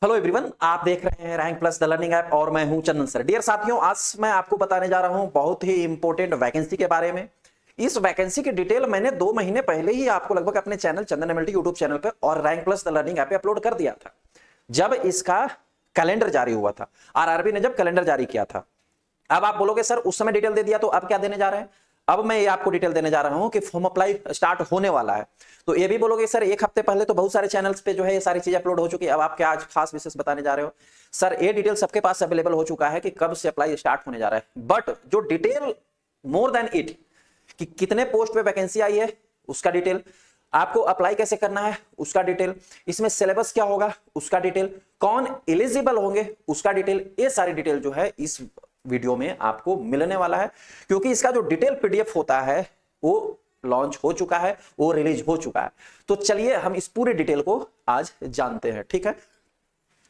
Hello everyone, आप देख रहे हैं rank plus the learning app और मैं हूं चंदन सर। डियर साथियों, आज मैं आपको बताने जा रहा हूं बहुत ही इंपॉर्टेंट वैकेंसी के बारे में। इस वैकेंसी की डिटेल मैंने 2 महीने पहले ही आपको लगभग अपने चैनल चंदन एमएलटी यूट्यूब चैनल पे और rank plus the learning app पे अपलोड कर दिया था, जब इसका कैलेंडर जारी हुआ था। आरआरबी ने जब कैलेंडर जारी किया था। अब आप बोलोगे सर उस समय डिटेल दे दिया तो अब क्या देने जा रहे हैं? अब मैं ये आपको डिटेल देने जा रहा हूं कि फॉर्म अप्लाई स्टार्ट होने वाला है। तो ये भी बोलोगे सर एक हफ्ते पहले तो बहुत सारे चैनल्स पे जो है ये सारी चीजें अपलोड हो चुकी है, अब आप क्या आज खास विशेष बताने जा रहे हो? सर ये डिटेल सबके पास अवेलेबल हो चुका है कि कब से अप्लाई स्टार्ट होने जा रहा है, बट जो डिटेल मोर देन इट कि कितने पोस्ट पे वैकेंसी आई है उसका डिटेल, आपको अप्लाई कैसे करना है उसका डिटेल, इसमें सिलेबस क्या होगा उसका डिटेल, कौन एलिजिबल होंगे उसका डिटेल, ये सारी डिटेल जो है इस वीडियो में आपको मिलने वाला है। क्योंकि इसका जो डिटेल पीडीएफ होता है वो लॉन्च हो चुका है, वो रिलीज हो चुका है। तो चलिए हम इस पूरी डिटेल को आज जानते हैं, ठीक है।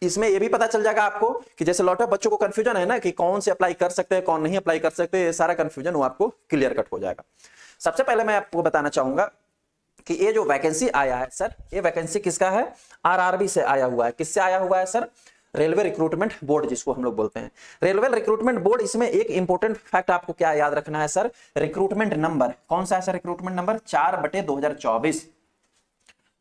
इसमें यह भी पता चल जाएगा आपको कि जैसे लॉट ऑफ बच्चों को कंफ्यूजन है ना कि कौन से अप्लाई कर सकते हैं कौन नहीं अप्लाई कर सकते, ये सारा कंफ्यूजन वो आपको क्लियर कट हो जाएगा। सबसे पहले मैं आपको बताना चाहूंगा कि ये जो वैकेंसी आया है सर, ये वैकेंसी किसका है? आरआरबी से आया हुआ है। किससे आया हुआ है सर? रेलवे रिक्रूटमेंट बोर्ड, जिसको हम लोग बोलते हैं रेलवे रिक्रूटमेंट बोर्ड। इसमें एक इंपॉर्टेंट फैक्ट आपको क्या याद रखना है सर? रिक्रूटमेंट नंबर कौन सा है सर? Recruitment number 4/2024।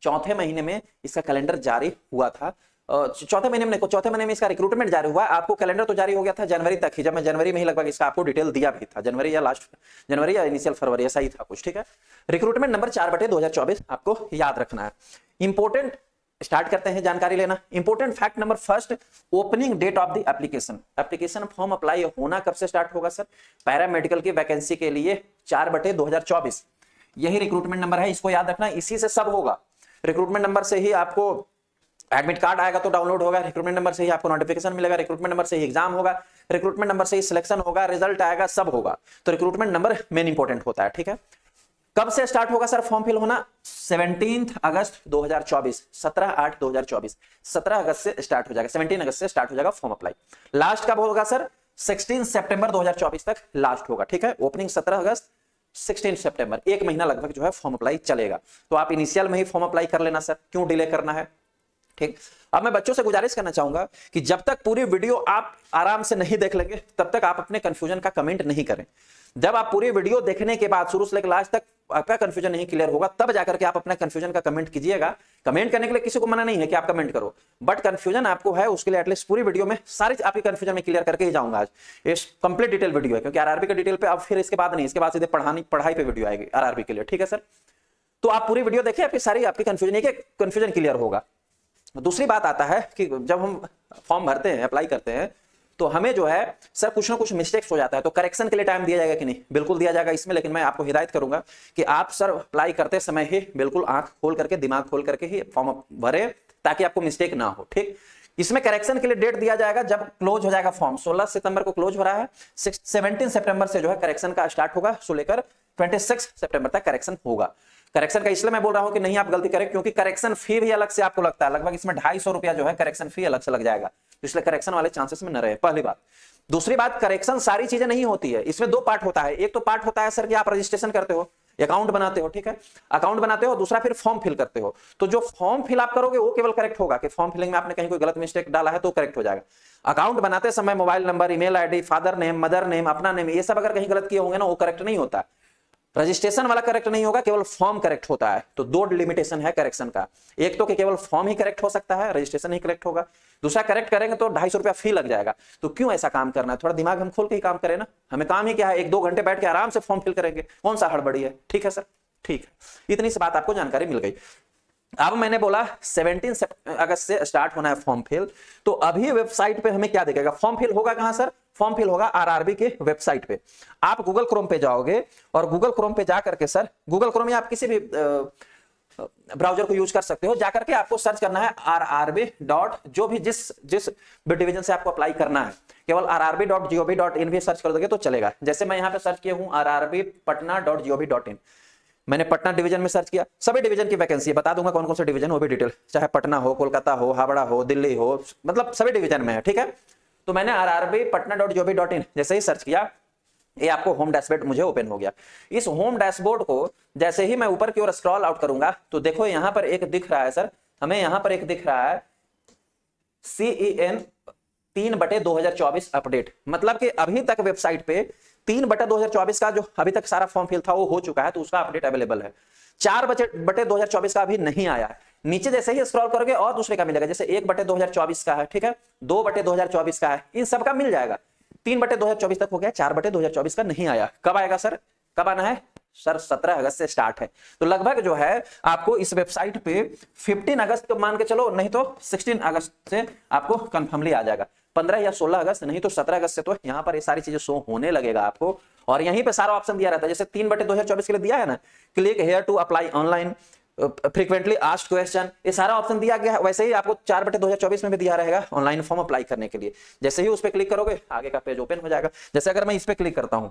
चौथे महीने में इसका कैलेंडर जारी हुआ था। चौथे महीने में इसका रिक्रूटमेंट जारी हुआ। आपको कैलेंडर तो जारी हो गया था जनवरी तक ही, जब मैं जनवरी में ही लगभग इसका आपको डिटेल दिया भी था, जनवरी या लास्ट जनवरी या इनिशियल फरवरी ऐसा ही था कुछ, ठीक है। रिक्रूटमेंट नंबर 4/2024 आपको याद रखना है। इंपॉर्टेंट स्टार्ट करते हैं जानकारी लेना। Important fact number first, opening date of the application. Application form apply होना कब से स्टार्ट होगा सर? पैरामेडिकल की वैकेंसी के लिए 4/2024 यही रिक्रूटमेंट नंबर है, इसको याद रखना। इसी से सब होगा। रिक्रूटमेंट नंबर से ही आपको एडमिट कार्ड आएगा तो डाउनलोड होगा, रिक्रूटमेंट नंबर से ही आपको नोटिफिकेशन मिलेगा, रिक्रूटमेंट नंबर से ही एग्जाम होगा, रिक्रूटमेंट नंबर से ही सिलेक्शन होगा, रिजल्ट आएगा, सब होगा। तो रिक्रूटमेंट नंबर मेन इंपॉर्टेंट होता है, ठीक है। कब से स्टार्ट होगा सर फॉर्म फिल होना? 17 अगस्त 2024, 17/8/2024, 17 अगस्त से स्टार्ट हो जाएगा, 17 अगस्त से स्टार्ट हो जाएगा फॉर्म अप्लाई। लास्ट कब होगा सर? 16 सितंबर 2024 तक लास्ट होगा, ठीक है। ओपनिंग 17 अगस्त, 16 सितंबर, एक महीना लगभग जो है फॉर्म अप्लाई चलेगा। तो आप इनिशियल में ही फॉर्म अप्लाई कर लेना सर, क्यों डिले करना है, ठीक। अब मैं बच्चों से गुजारिश करना चाहूंगा कि जब तक पूरी वीडियो आप आराम से नहीं देख लेंगे तब तक आप अपने कंफ्यूजन का कमेंट नहीं करें। जब आप पूरी वीडियो देखने के बाद शुरू से लेकर लास्ट तक आपका कंफ्यूजन नहीं क्लियर होगा तब जाकर के आप अपना कंफ्यूजन का कमेंट कीजिएगा। कमेंट करने के लिए किसी को मना नहीं है कि आप कमेंट करो, बट कंफ्यूजन आपको है उसके लिए एटलीस्ट पूरी वीडियो में सारी आपकी कंफ्यूजन में क्लियर करके ही जाऊंगा आज। ये कंप्लीट डिटेल वीडियो है क्योंकि आरआरबी का डिटेल पे अब फिर इसके बाद नहीं, इसके बाद सीधे पढ़ाई पे वीडियो आएगी आरआरबी के लिए, ठीक है सर। तो आप पूरी वीडियो देखिए, आपकी सारी आपकी कंफ्यूजन क्लियर होगा। दूसरी बात आता है कि जब हम फॉर्म भरते हैं, अप्लाई करते हैं, तो हमें जो है सर कुछ ना कुछ मिस्टेक्स हो जाता है, तो करेक्शन के लिए टाइम दिया जाएगा कि नहीं? बिल्कुल दिया जाएगा इसमें। लेकिन मैं आपको हिदायत करूंगा कि आप सर अप्लाई करते समय ही बिल्कुल आंख खोल करके दिमाग खोल करके ही फॉर्म भरे ताकि आपको मिस्टेक ना हो, ठीक। इसमें करेक्शन के लिए डेट दिया जाएगा जब क्लोज हो जाएगा फॉर्म। 16 सितंबर को क्लोज हो रहा है, 17 सितंबर से जो है करेक्शन का स्टार्ट होगा, सो लेकर 26 सितंबर तक करेक्शन होगा। करेक्शन का इसलिए मैं बोल रहा हूं कि नहीं आप गलती करें क्योंकि करेक्शन फी भी अलग से आपको लगता है, लगभग इसमें 250 रुपया जो है करेक्शन फी अलग से लग जाएगा, इसलिए करेक्शन वाले चांसेस में न रहे, पहली बात। दूसरी बात, करेक्शन सारी चीजें नहीं होती है, इसमें 2 पार्ट होता है। एक तो पार्ट होता है सर कि आप रजिस्ट्रेशन करते हो, अकाउंट बनाते हो, ठीक है, अकाउंट बनाते हो। दूसरा फिर फॉर्म फिल करते हो। तो जो फॉर्म फिल आप करोगे वो केवल करेक्ट होगा कि फॉर्म फिलिंग में आपने कहीं कोई गलत मिस्टेक डाला है तो करेक्ट हो जाएगा। अकाउंट बनाते समय mobile number, email ID, father name, mother name, अपना नेम, ये सब अगर कहीं गलत किए होंगे ना वो करेक्ट नहीं होता। रजिस्ट्रेशन वाला करेक्ट नहीं होगा, केवल फॉर्म करेक्ट होता है। तो 2 लिमिटेशन है करेक्शन का, एक तो कि केवल फॉर्म ही करेक्ट हो सकता है, रजिस्ट्रेशन ही करेक्ट होगा। दूसरा, करेक्ट करेंगे तो 250 रुपया फी लग जाएगा। तो क्यों ऐसा काम करना है? थोड़ा दिमाग हम खोल के ही काम करें ना, हमें काम ही क्या है, 1-2 घंटे बैठ के आराम से फॉर्म फिल करेंगे, कौन सा हड़बड़ी है, ठीक है सर, ठीक है। इतनी सी बात आपको जानकारी मिल गई। अब मैंने बोला 17 अगस्त से स्टार्ट होना है फॉर्म फिल, तो अभी वेबसाइट पे हमें क्या दिखेगा? फॉर्म फिल होगा कहां सर? फॉर्म फिल होगा आरआरबी के वेबसाइट पे। आप गूगल क्रोम पे जाओगे और गूगल क्रोम पे जाकर के सर, गूगल क्रोम या आप किसी भी ब्राउजर को यूज कर सकते हो, जाकर के आपको सर्च करना है आरआरबी डॉट, जो भी जिस भी डिवीजन से आपको अप्लाई करना है, केवल rrb.gov.in भी सर्च कर दोगे तो चलेगा। जैसे मैं यहां पे सर्च किया हूं rrbpatna.gov.in, मैंने पटना डिवीजन में सर्च किया, सभी डिवीजन की वैकेंसी है, बता दूंगा कौन कौन से डिवीजन वो भी डिटेल, चाहे पटना हो, कोलकाता हो, हावड़ा हो, दिल्ली हो, मतलब सभी डिवीजन में है, ठीक है। तो मैंने rrbpatna.gov.in जैसे ही सर्च किया, ये आपको होम डैशबोर्ड मुझे ओपन हो गया। इस होम डैशबोर्ड को जैसे ही मैं ऊपर की ओर स्क्रॉल आउट करूंगा तो देखो यहां पर एक दिख रहा है सर, हमें यहां पर एक दिख रहा है CEN 3/2024 अपडेट, मतलब कि अभी तक वेबसाइट पे 3/2024 का जो अभी तक सारा फॉर्म फिल था वो हो चुका है, तो उसका अपडेट अवेलेबल है। 4/2024 का अभी नहीं आया है। नीचे जैसे ही स्क्रॉल करोगे और दूसरे का मिलेगा, जैसे 1/2024 का है, ठीक है, 2/2024 का है, इन सब का मिल जाएगा। 3/2024 तक हो गया, 4/2024 का नहीं आया। कब आएगा सर, कब आना है सर? 17 अगस्त से स्टार्ट है, तो लगभग जो है आपको इस वेबसाइट पे 15 अगस्त को मान के चलो, नहीं तो 16 अगस्त से आपको कंफर्मली आ जाएगा। 15 या 16 अगस्त, नहीं तो 17 अगस्त से तो यहाँ पर ये सारी चीजें शो होने लगेगा आपको। और यहीं पे सारा ऑप्शन दिया रहता है, जैसे 3/2024 के लिए दिया है ना, click here to apply online, frequently asked question, ये सारा ऑप्शन दिया गया है। वैसे ही आपको 4/2024 में भी दिया रहेगा ऑनलाइन फॉर्म अप्लाई करने के लिए। जैसे ही उस पर क्लिक करोगे आगे का पेज ओपन हो जाएगा। जैसे अगर मैं इस पर क्लिक करता हूं,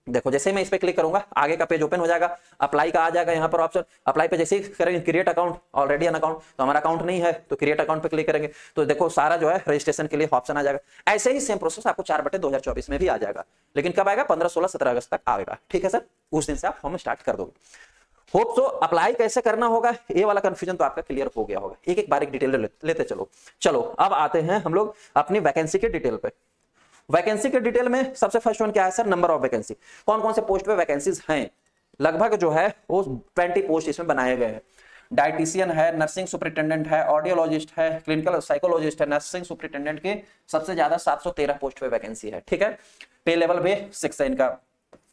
देखो जैसे मैं इस पे क्लिक करूंगा आगे का पेज ओपन हो जाएगा, अप्लाई का आ जाएगा यहाँ पर ऑप्शन। अप्लाई पे जैसे ही करेंगे create account, already an account, तो हमारा अकाउंट नहीं है तो क्रिएट अकाउंट पे क्लिक करेंगे तो देखो सारा जो है रजिस्ट्रेशन के लिए ऑप्शन आ जाएगा। ऐसे ही सेम प्रोसेस आपको 4/2024 में भी आ जाएगा, लेकिन कब आएगा? 15, 16, 17 अगस्त तक आएगा, ठीक है सर। उस दिन से आप फॉर्म स्टार्ट कर दोगे। होप सो अप्लाई कैसे करना होगा ये वाला कंफ्यूजन तो आपका क्लियर हो गया होगा। एक एक बारीक डिटेल लेते चलो अब आते हैं हम लोग अपनी वैकेंसी के डिटेल पे। वैकेंसी के डिटेल में सबसे फर्स्ट वन क्या है सर? Number of vacancy. कौन कौन से पोस्ट पे वैकेंसीज हैं? लगभग जो है वो 20 पोस्ट इसमें बनाए गए हैं। डाइटिशियन है, नर्सिंग सुपरिटेंडेंट है, ऑडियोलॉजिस्ट है, क्लिनिकल साइकोलॉजिस्ट है, नर्सिंग सुपरिटेंडेंट के सबसे ज्यादा 713 पोस्ट पे वैकेंसी है, ठीक है। पे लेवल भी 6 है इनका।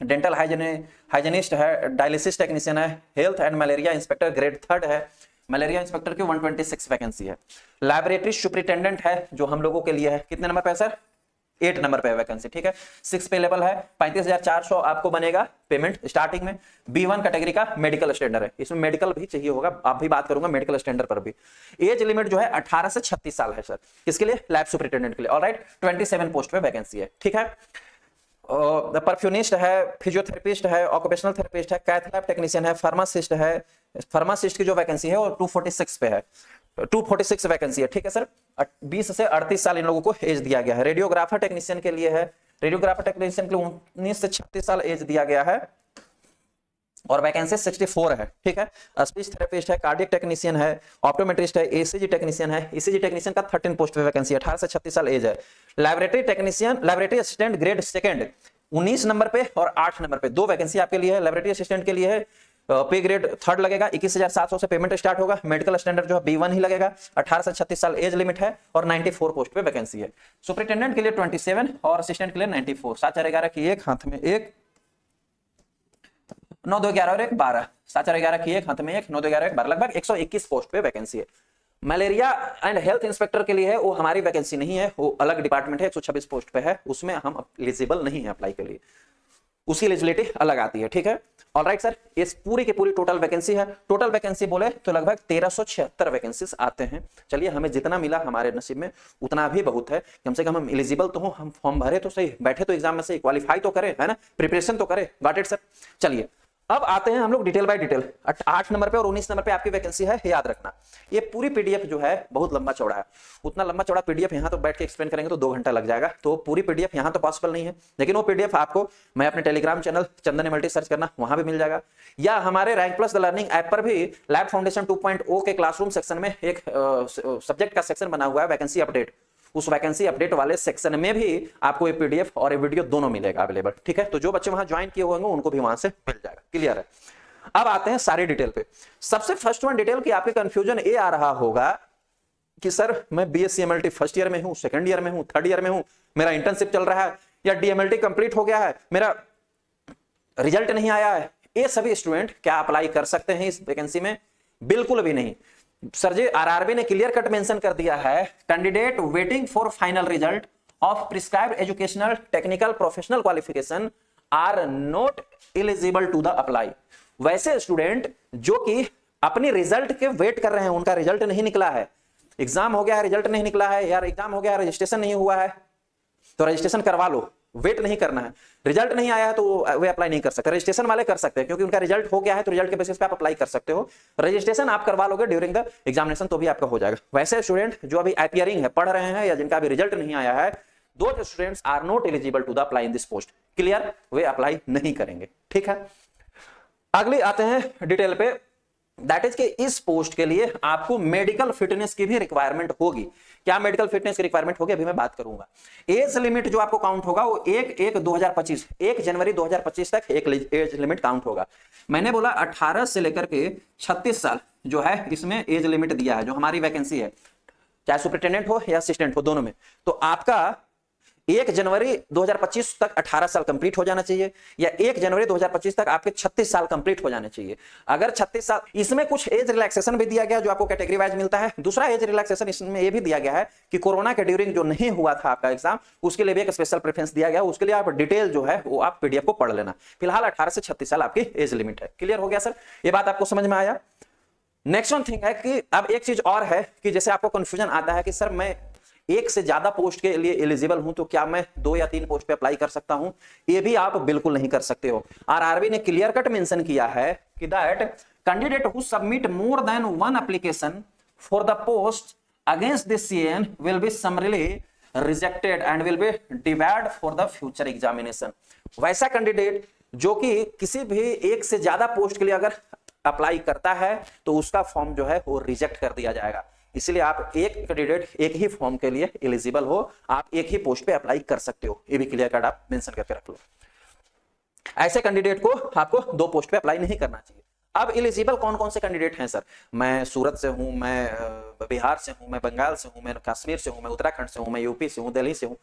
डेंटल हाइजीनिस्ट है, डायलिसिस टेक्नीशियन है, health and malaria inspector grade 3 है, मलेरिया इंस्पेक्टर की 126 वैकेंसी है। लाइब्रेटरी सुपरिटेंडेंट है जो हम लोगों के लिए है, कितने नंबर पे है सर? 8 नंबर पे वैकेंसी, ठीक है। 6 पे लेवल है, 35,400 आपको बनेगा पेमेंट स्टार्टिंग में। B1 कैटेगरी का मेडिकल स्टैंडर्ड है, इसमें मेडिकल भी चाहिए होगा, आप भी बात करूंगा मेडिकल स्टैंडर्ड पर भी। एज लिमिट जो है 18 से 36 साल है सर, किसके लिए? लैब सुपरिटेंडेंट के लिए। ऑलराइट, 27 पोस्ट पे वैकेंसी है, ठीक है। परफ्यूनिस्ट है, फिजियोथेरेपिस्ट है, ऑक्यूपेशनल थेरेपिस्ट है, कैथ लैब टेक्नीशियन है, फार्मासिस्ट है। फार्मासिस्ट की जो वैकेंसी है वो 246 पे है, 246 वैकेंसी है, ठीक है सर। 20 से 38 साल इन लोगों को एज दिया गया है। रेडियोग्राफर टेक्नीशियन के लिए है, रेडियोग्राफर टेक्नीशियन के लिए 19 से 36 साल एज दिया गया है और वैकेंसी 64 है, ठीक है। स्पीच थेरेपिस्ट है, कार्डियक टेक्नीशियन है, ऑप्टोमेट्रिस्ट है, ECG टेक्नीशियन है। ECG टेक्नीशियन का 13 पोस्ट पे वैकेंसी है, 18 से 36 साल एज है। Laboratory technician, laboratory assistant grade 2 19 number पे और 8 नंबर पे 2 वैकेंसी आपके लिए है। लैबोरेटरी असिस्टेंट के लिए है, पे ग्रेड 3 लगेगा, 21,700 से पेमेंट स्टार्ट होगा। मेडिकल स्टैंडर्ड जो है B1 ही लगेगा, 18 से 36 साल एज लिमिट है और 94 पोस्ट पे वैकेंसी है। सुपरिटेंडेंट के लिए 27 और असिस्टेंट के लिए 94। 7, 4, 11 की एक, हाथ में एक, 9, 2, 11 और 1, 12। 7, 4, 11 की एक, हाथ में एक, 9, 2, 11, 1, 12, लगभग 121 पोस्ट पे वैकेंसी है। मलेरिया एंड हेल्थ इंस्पेक्टर के लिए है, वो हमारी वैकेंसी नहीं है, वो अलग डिपार्टमेंट है, 126 पोस्ट पे है, उसमें हम एलिजिबल नहीं है अप्लाई के लिए, उसकी एलिजिबिलिटी अलग आती है, ठीक है। ऑलराइट सर, इस पूरी की पूरी टोटल वैकेंसी है। टोटल वैकेंसी बोले तो लगभग 1376 वैकेंसीज आते हैं। चलिए, हमें जितना मिला हमारे नसीब में उतना भी बहुत है, कम से कम हम एलिजिबल तो हो, हम फॉर्म भरे तो सही, बैठे तो एग्जाम में सही, क्वालिफाई तो करें, है ना, प्रिपरेशन तो करें। Got it sir. चलिए अब आते हैं हम लोग डिटेल बाय डिटेल। 8 नंबर पे और 19 नंबर पे आपकी वैकेंसी है, याद रखना। ये पूरी पीडीएफ जो है बहुत लंबा चौड़ा है, उतना लंबा चौड़ा पीडीएफ यहाँ तो बैठ के एक्सप्लेन करेंगे तो 2 घंटा लग जाएगा, तो पूरी पीडीएफ यहाँ तो पॉसिबल नहीं है, लेकिन वो पीडीएफ आपको मैं अपने टेलीग्राम चैनल चंदन मल्टी सर्च करना, वहां भी मिल जाएगा, या हमारे rank plus the learning app पर भी लैब फाउंडेशन 2.0 के क्लासरूम सेक्शन में एक सब्जेक्ट का सेक्शन बना हुआ है वैकेंसी अपडेट। उस वैकेंसी अपडेट वाले सेक्शन में भी आपको ये पीडीएफ और ये वीडियो दोनों मिलेगा अवेलेबल, ठीक है। तो जो बच्चे वहां ज्वाइन किए होंगे उनको भी वहां से मिल जाएगा। क्लियर है। अब आते हैं सारी डिटेल पे। सबसे फर्स्ट वन डिटेल की आपके कंफ्यूजन ये आ रहा होगा कि सर मैं बीएससी एमएलटी फर्स्ट ईयर में हूं, सेकंड ईयर में हूं, थर्ड ईयर में हूं, मेरा इंटर्नशिप चल रहा है, या डीएमएलटी कंप्लीट हो गया है, मेरा रिजल्ट नहीं आया है, ये सभी स्टूडेंट क्या अप्लाई कर सकते हैं इस वैकेंसी में? बिल्कुल भी नहीं सर जी। आरआरबी ने क्लियर कट मेंशन कर दिया है, candidate waiting for final result of prescribed educational technical professional qualification are not eligible to the apply. वैसे स्टूडेंट जो कि अपनी रिजल्ट के वेट कर रहे हैं, उनका रिजल्ट नहीं निकला है, एग्जाम हो गया है, रिजल्ट नहीं निकला है, यार एग्जाम हो गया है, रजिस्ट्रेशन नहीं हुआ है, तो रजिस्ट्रेशन करवा लो, वेट नहीं करना है। रिजल्ट नहीं आया है तो वे अप्लाई नहीं कर सकते। रजिस्ट्रेशन वाले कर सकते हैं क्योंकि उनका रिजल्ट हो गया है, तो रिजल्ट के बेसिस पे आप अप्लाई कर सकते हो। रजिस्ट्रेशन आप करवा लोगे ड्यूरिंग द एग्जामिनेशन तो भी आपका हो जाएगा। वैसे स्टूडेंट जो अभी अपीयरिंग है, पढ़ रहे हैं, या जिनका अभी रिजल्ट नहीं आया है, दो students are not eligible to the apply in this post. Clear, वे अप्लाई नहीं करेंगे, ठीक है। अगली आते हैं डिटेल पे। दैट इज कि इस पोस्ट के लिए आपको मेडिकल फिटनेस की भी रिक्वायरमेंट होगी। क्या मेडिकल फिटनेस की रिक्वायरमेंट होगी, अभी मैं बात करूंगा। एज लिमिट जो आपको काउंट होगा वो 1 जनवरी 2025 तक एक एज लिमिट काउंट होगा। मैंने बोला 18 से लेकर के 36 साल जो है इसमें एज लिमिट दिया है, जो हमारी वैकेंसी है, चाहे सुपरिटेंडेंट हो या असिस्टेंट हो, दोनों में। तो आपका 1 जनवरी 2025 तक 18 साल कंप्लीट हो जाना चाहिए, या 1 जनवरी 2025 तक आपके 36 साल कंप्लीट हो जाने चाहिए। अगर 36 साल, इसमें कुछ एज रिलैक्सेशन भी दिया गया जो आपको कैटेगरी वाइज मिलता है। दूसरा एज रिलैक्सेशन इसमें यह भी दिया गया है कि कोरोना के ड्यूरिंग जो नहीं हुआ था आपका एग्जाम, उसके लिए भी एक स्पेशल प्रेफरेंस दिया गया। उसके लिए आप डिटेल जो है वो आप पीडीएफ को पढ़ लेना। फिलहाल 18 से 36 साल आपकी एज लिमिट है। क्लियर हो गया सर, ये बात आपको समझ में आया। नेक्स्ट वन थिंग है कि अब एक चीज और है कि जैसे आपको कंफ्यूजन आता है कि सर मैं एक से ज्यादा पोस्ट के लिए एलिजिबल हूं, तो क्या मैं 2 या 3 पोस्ट पे अप्लाई कर सकता हूं? ये भी आप बिल्कुल नहीं कर सकते हो। आरआरबी ने क्लियर कट मेंशन किया है कि that candidate who submit more than 1 application for the post against this CN will be summarily rejected and will be debarred for the future examination. वैसा कैंडिडेट जो कि किसी भी एक से ज्यादा पोस्ट के लिए अगर अप्लाई करता है तो उसका फॉर्म जो है वो रिजेक्ट कर दिया जाएगा। इसलिए आप एक कैंडिडेट एक ही फॉर्म के लिए एलिजिबल हो, आप एक ही पोस्ट पे अप्लाई कर सकते हो। ये भी क्लियर कट आप मेंशन करके रख लो। ऐसे कैंडिडेट को आपको 2 पोस्ट पे अप्लाई नहीं करना चाहिए। अब एलिजिबल कौन कौन से कैंडिडेट हैं सर? मैं सूरत से हूं, मैं बिहार से हूं, मैं बंगाल से हूं, मैं कश्मीर से हूं, मैं उत्तराखंड से हूं, मैं यूपी से हूं, दिल्ली से हूं।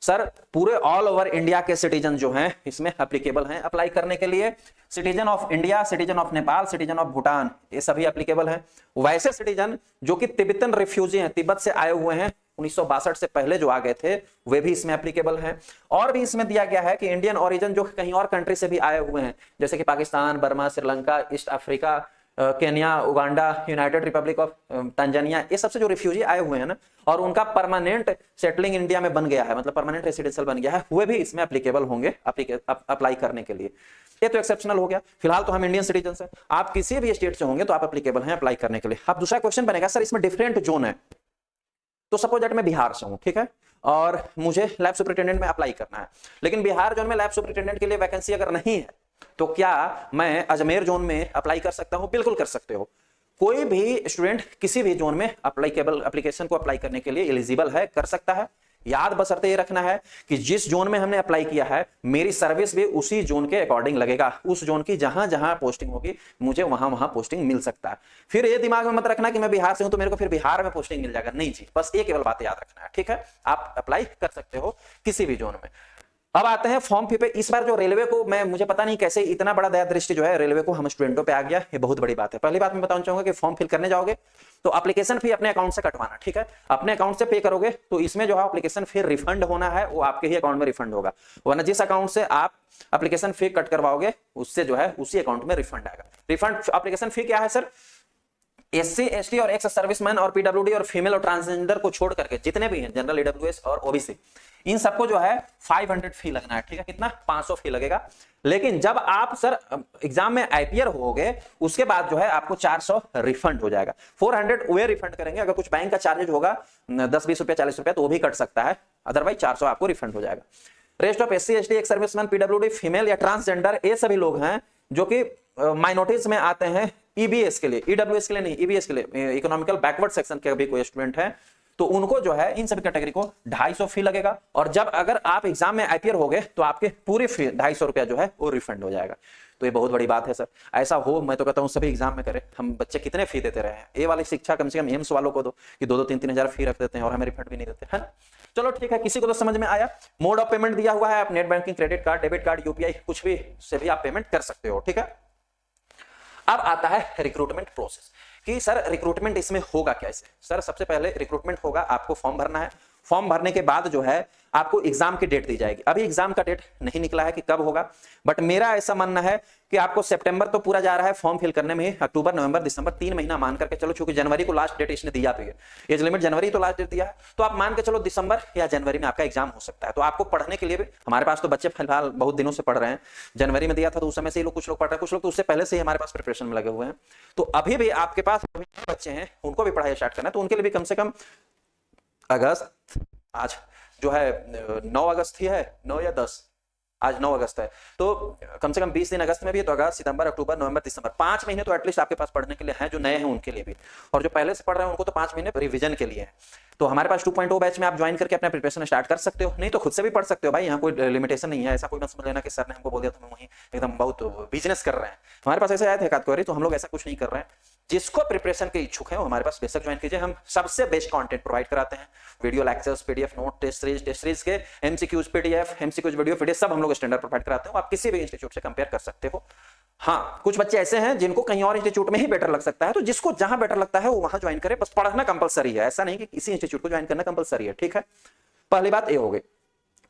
सर पूरे ऑल ओवर इंडिया के सिटीजन जो हैं इसमें एप्लीकेबल हैं अप्लाई करने के लिए। Citizen of India, citizen of Nepal, citizen of Bhutan, ये सभी एप्लीकेबल हैं। वैसे सिटीजन जो कि तिब्बतन रिफ्यूजी हैं, तिब्बत से आए हुए हैं, 1962 से पहले जो आ गए थे, वे भी इसमें एप्लीकेबल हैं। और भी इसमें दिया गया है कि इंडियन ओरिजिन जो कहीं और कंट्री से भी आए हुए हैं, जैसे कि Pakistan, Burma, Sri Lanka, east Africa, Kenya, Uganda, United Republic of Tanzania, ये सबसे जो रिफ्यूजी आए हुए हैं ना, और उनका परमानेंट सेटलिंग इंडिया में बन गया है, मतलब परमानेंट रेसिडेंशियल बन गया है, वे भी इसमें एप्लीकेबल होंगे अप्लाई करने के लिए। ये तो एक्सेप्शनल हो गया। फिलहाल तो हम इंडियन सिटीजन हैं, आप किसी भी स्टेट से होंगे तो आप एप्लीकेबल हैं अप्लाई करने के लिए। अब दूसरा क्वेश्चन बनेगा सर इसमें डिफरेंट जोन है। तो सपोज दैट मैं बिहार से हूं, ठीक है, और मुझे लैब सुपरिटेंडेंट में अप्लाई करना है, लेकिन बिहार जोन में लैब सुपरिटेंडेंट के लिए वैकेंसी अगर नहीं है तो क्या मैं अजमेर जोन में अप्लाई कर सकता हूं? बिल्कुल कर सकते हो। कोई भी स्टूडेंट किसी भी जोन में अप्लीकेबल एप्लीकेशन को अप्लाई करने के लिए एलिजिबल है, कर सकता है। याद बशर्ते ये रखना है कि जिस जोन में हमने अप्लाई किया है मेरी सर्विस भी उसी जोन के अकॉर्डिंग लगेगा। उस जोन की जहां जहां पोस्टिंग होगी मुझे वहां वहां पोस्टिंग मिल सकता है। फिर ये दिमाग में मत रखना कि मैं बिहार से हूं तो मेरे को फिर बिहार में पोस्टिंग मिल जाएगा, नहीं जी, बस ये केवल बात याद रखना है, ठीक है। आप अप्लाई कर सकते हो किसी भी जोन में। अब आते हैं फॉर्म फी पे। इस बार जो रेलवे को, मैं मुझे पता नहीं कैसे इतना बड़ा दया दृष्टि जो है रेलवे को हम स्टूडेंटों पे आ गया, ये बहुत बड़ी बात है। पहली बात मैं बताना चाहूंगा कि फॉर्म फिल करने जाओगे तो एप्लीकेशन फी अपने अकाउंट से कटवाना, ठीक है। अपने अकाउंट से पे करोगे तो इसमें जो है एप्लीकेशन फी रिफंड होना है, वो आपके ही अकाउंट में रिफंड होगा, वरना जिस अकाउंट से आप एप्लीकेशन फी कट करवाओगे उससे जो है उसी अकाउंट में रिफंड आएगा। रिफंड एप्लीकेशन फी क्या है सर? एससी, एसटी और एक्स सर्विसमैन और पीडब्ल्यूडी और फीमेल और ट्रांसजेंडर को छोड़ करके जितने भी हैं, जनरल, ईडब्ल्यूएस और ओबीसी, इन सबको जो है 500 फी लगना है, ठीक है। कितना? 500 फी लगेगा। लेकिन जब आप सर एग्जाम में आईपीआर होगे उसके बाद जो है आपको 400 रिफंड हो जाएगा। 400 वे रिफंड करेंगे, अगर कुछ बैंक का चार्जेज होगा 10-20 रुपया 40 रुपया तो वो भी कट सकता है, अदरवाइज 400 आपको रिफंड हो जाएगा। Rest of SC, ST, ex serviceman, PWD, female या ट्रांसजेंडर, ये सभी लोग हैं जो कि माइनॉरिटीज में आते हैं। ईबीएस के लिए, ईडब्ल्यूएस के लिए नहीं, ईबीएस के लिए, इकोनॉमिकल बैकवर्ड सेक्शन के भी कोई स्टूडेंट है तो उनको जो है इन सभी कैटेगरी को 250 फी लगेगा। और जब अगर आप एग्जाम में आईपीआर हो गए तो आपके पूरी फी 250 रुपया जो है वो रिफंड हो जाएगा। तो ये बहुत बड़ी बात है सर, ऐसा हो, मैं तो कहता हूं सभी एग्जाम में करें। हम बच्चे कितने फी देते रहे हैं, ये वाली शिक्षा कम से कम एम्स वालों को दो कि 2-2, 3-3 हजार फी रख देते हैं और हमें रिफंड भी नहीं देते, है ना। चलो ठीक है, किसी को तो समझ में आया। मोड ऑफ पेमेंट दिया हुआ है, आप net banking, credit card, debit card, UPI, कुछ भी से भी आप पेमेंट कर सकते हो, ठीक है। अब आता है रिक्रूटमेंट प्रोसेस कि सर रिक्रूटमेंट इसमें होगा कैसे। सर सबसे पहले रिक्रूटमेंट होगा, आपको फॉर्म भरना है। फॉर्म भरने के बाद जो है आपको एग्जाम की डेट दी जाएगी। अभी एग्जाम का डेट नहीं निकला है कि कब होगा, बट मेरा ऐसा मानना है कि आपको सितंबर तो पूरा जा रहा है फॉर्म फिल करने में, अक्टूबर, नवंबर, दिसंबर 3 महीना मान करके चलो, क्योंकि जनवरी को लास्ट डेट इसने दिया है, एज लिमिट जनवरी तो लास्ट डेट दिया है, तो आप मान के चलो दिसंबर या जनवरी में आपका एग्जाम हो सकता है। तो आपको पढ़ने के लिए भी, हमारे पास तो बच्चे फिलहाल बहुत दिनों से पढ़ रहे हैं, जनवरी में दिया था तो उस समय से कुछ लोग पढ़ रहे हैं, कुछ लोग तो उससे पहले से ही हमारे पास प्रिपरेशन में लगे हुए हैं। तो अभी भी आपके पास बच्चे हैं उनको भी पढ़ाई स्टार्ट करना है, तो उनके लिए भी कम से कम अगस्त, आज जो है 9 अगस्त ही है, 9 या 10, आज 9 अगस्त है, तो कम से कम 20 दिन अगस्त में भी है, तो अगस्त, सितंबर, अक्टूबर, नवंबर, दिसंबर, 5 महीने तो एटलीस्ट आपके पास पढ़ने के लिए हैं, जो नए हैं उनके लिए भी, और जो पहले से पढ़ रहे हैं उनको तो 5 महीने रिवीजन के लिए है। तो हमारे पास 2.0 बैच में आप ज्वाइन करके अपना प्रिपरेशन स्टार्ट कर सकते हो, नहीं तो खुद से भी पढ़ सकते हो भाई, यहाँ कोई लिमिटेशन नहीं है। ऐसा कोई मत समझ लेना कि सर ने हमको बोल दिया तो हम वहीं एकदम बहुत बिजनेस कर रहे हैं। हमारे पास ऐसे आए थे कातकोरी, तो हम लोग ऐसा कुछ नहीं कर रहे हैं। जिसको प्रिपरेशन के इच्छुक है वो हमारे पास बेशक ज्वाइन कीजिए, हम सबसे बेस्ट कंटेंट प्रोवाइड कराते हैं, video lectures, PDF note, test series के MCQs PDF, MCQs video PDF सब हम लोग स्टैंडर्ड प्रोवाइड कराते हैं, आप किसी भी इंस्टीट्यूट से कंपेयर कर सकते हो। हाँ, कुछ बच्चे ऐसे हैं जिनको कहीं और इंस्टीट्यूट में ही बेटर लग सकता है, तो जिसको जहां बेटर लगता है वो वहां ज्वाइन करे, बस पढ़ना कंपलसरी है, ऐसा नहीं कि इसी इंस्टीट्यूट को ज्वाइन करना कंपलसरी है, ठीक है। पहली बात ये हो गई।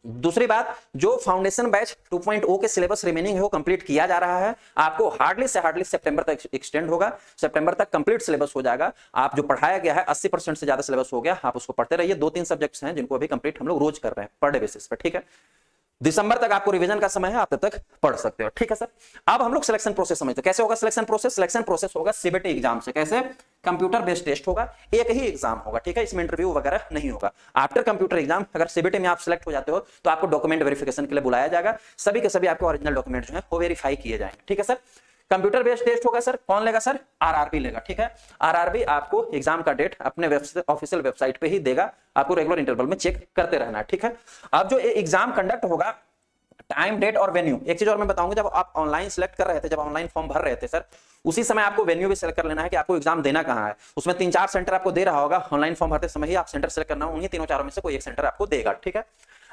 दूसरी बात, जो फाउंडेशन बैच 2.0 के सिलेबस रिमेनिंग है वो कंप्लीट किया जा रहा है, आपको हार्डली से हार्डली सितंबर तक एक्सटेंड होगा, सितंबर तक कंप्लीट सिलेबस हो जाएगा। आप जो पढ़ाया गया है 80% से ज्यादा सिलेबस हो गया, आप उसको पढ़ते रहिए। 2-3 सब्जेक्ट्स हैं जिनको अभी कंप्लीट हम लोग रोज कर रहे हैं पर डे बेसिस पर, ठीक है। दिसंबर तक आपको रिवीजन का समय है, आप तब तक पढ़ सकते हो, ठीक है सर। अब हम लोग सिलेक्शन प्रोसेस समझते हैं, कैसे होगा सिलेक्शन प्रोसेस। सिलेक्शन प्रोसेस होगा सीबीटी एग्जाम से, कैसे, कंप्यूटर बेस्ड टेस्ट होगा, एक ही एग्जाम होगा, ठीक है, इसमें इंटरव्यू वगैरह नहीं होगा। आफ्टर कंप्यूटर एग्जाम अगर सीबीटी में आप सिलेक्ट हो जाते हो तो आपको डॉक्यूमेंट वेरिफिकेशन के लिए बुलाया जाएगा, सभी के सभी आपके ओरिजिनल डॉक्यूमेंट जो है वो वेरीफाई किए जाएंगे, ठीक है सर। कंप्यूटर बेस्ड टेस्ट होगा सर, कौन लेगा सर, आरआरबी लेगा, ठीक है। आरआरबी आपको एग्जाम का डेट अपने ऑफिशियल वेबसाइट पे ही देगा, आपको रेगुलर इंटरवल में चेक करते रहना है, ठीक है। अब जो एग्जाम कंडक्ट होगा, टाइम, डेट और वेन्यू, एक चीज और मैं बताऊंगा, जब आप ऑनलाइन सिलेक्ट कर रहे थे, जब ऑनलाइन फॉर्म भर रहे थे सर, उसी समय आपको वेन्यू भी सिलेक्ट कर लेना है कि आपको एग्जाम देना कहां है। उसमें 3-4 सेंटर आपको दे रहा होगा, ऑनलाइन फॉर्म भरते समय ही आप सेंटर सिलेक्ट करना, उन्हीं 3-4 में से कोई एक सेंटर आपको देगा, ठीक है।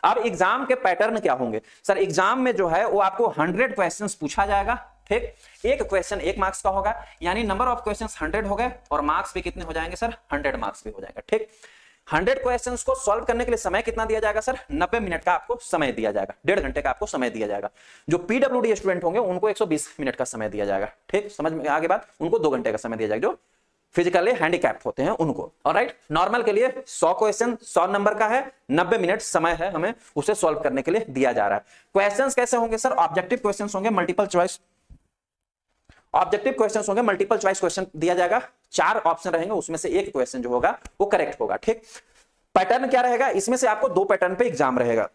अब एग्जाम के पैटर्न क्या होंगे सर, एग्जाम में जो है वो आपको 100 क्वेश्चंस पूछा जाएगा, ठीक। एक क्वेश्चन 1 मार्क्स का होगा, यानी नंबर ऑफ क्वेश्चंस 100 हो गए, और मार्क्स भी कितने हो जाएंगे सर, 100 मार्क्स भी हो जाएगा, ठीक। 100 क्वेश्चंस को सॉल्व करने के लिए समय कितना दिया जाएगा सर, 90 मिनट का आपको समय दिया जाएगा, 1.5 घंटे का आपको समय दिया जाएगा। जो पीडब्ल्यूडी स्टूडेंट होंगे उनको 120 मिनट का समय दिया जाएगा, ठीक, समझ में आगे बात, उनको 2 घंटे का समय दिया जाएगा, जो फिजिकली हैंडीकैप्ड होते हैं उनको। ऑलराइट, नॉर्मल के लिए 100 क्वेश्चन 100 नंबर का है, 90 मिनट समय है हमें उसे सॉल्व करने के लिए दिया जा रहा है। क्वेश्चंस कैसे होंगे सर, ऑब्जेक्टिव क्वेश्चंस होंगे, मल्टीपल चॉइस ऑब्जेक्टिव क्वेश्चंस होंगे, मल्टीपल चॉइस क्वेश्चन दिया जाएगा, 4 ऑप्शन रहेंगे, उसमें से एक क्वेश्चन जो होगा वो करेक्ट होगा, ठीक। पैटर्न क्या रहेगा, इसमें से आपको 2 पैटर्न पे एग्जाम रहेगा।